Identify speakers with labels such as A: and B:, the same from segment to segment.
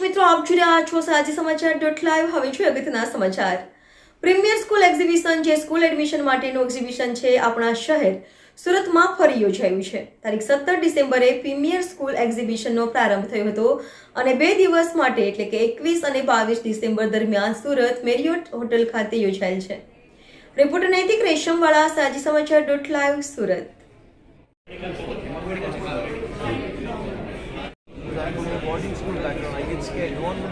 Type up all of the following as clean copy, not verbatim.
A: દર્શક મિત્રો, આપ જોઈ રહ્યા છો સાજી સમાચાર.live. હવે જોઈએ અગત્યના સમાચાર. પ્રીમિયર સ્કૂલ એક્ઝિબિશન, જે સ્કૂલ એડમિશન માટેનું એક્ઝિબિશન છે, આપણા શહેર સુરતમાં ફરી યોજાયું છે. તારીખ 17 ડિસેમ્બરે પ્રીમિયર સ્કૂલ એક્ઝિબિશનનો પ્રારંભ થયો હતો અને 2 દિવસ માટે એટલે કે 21 અને 22 ડિસેમ્બર દરમિયાન સુરત મેરિયોટ હોટલ ખાતે યોજાયેલ છે. રિપોર્ટર નૈતિક રેશમવાળા, સાજી સમાચાર.live, Surat.
B: boarding school background, I get scared. No one would.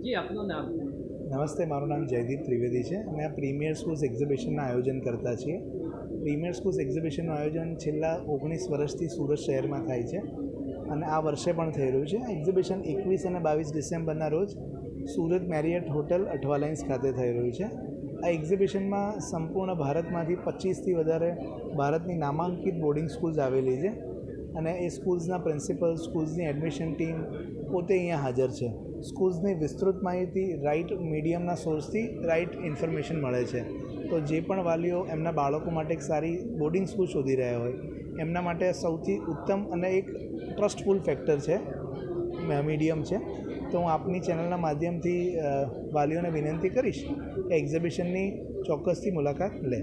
C: जी આપનું નામ?
D: નમસ્તે, મારું નામ જયદીપ ત્રિવેદી છે અને આ પ્રીમિયર સ્કૂલ્સ એક્ઝિબિશનના આયોજન કરતા છીએ. પ્રીમિયર સ્કૂલ્સ એક્ઝિબિશનનું આયોજન છેલ્લા 19 વર્ષથી સુરત શહેરમાં થાય છે અને આ વર્ષે પણ થઈ રહ્યું છે. આ એક્ઝિબિશન 21 અને 22 ડિસેમ્બરના રોજ સુરત મેરિયટ હોટલ અઠવાલાઇન્સ ખાતે થઈ રહ્યું છે. આ એક્ઝિબિશનમાં સંપૂર્ણ ભારતમાંથી 25થી વધારે ભારતની નામાંકિત બોર્ડિંગ સ્કૂલ્સ આવેલી છે અને એ સ્કૂલ્સના પ્રિન્સિપલ, સ્કૂલ્સની એડમિશન ટીમ પોતે અહીંયા હાજર છે. સ્કૂલ્સની વિસ્તૃત માહિતી રાઇટ મીડિયમના સોર્સથી રાઇટ ઇન્ફોર્મેશન મળે છે. તો જે પણ વાલીઓ એમના બાળકો માટે એક સારી બોર્ડિંગ સ્કૂલ શોધી રહ્યા હોય એમના માટે સૌથી ઉત્તમ અને એક ટ્રસ્ટફુલ ફેક્ટર છે, મીડિયમ છે. તો હું આપની ચેનલના માધ્યમથી વાલીઓને વિનંતી કરીશ કે એક્ઝિબિશનની ચોક્કસથી મુલાકાત લે.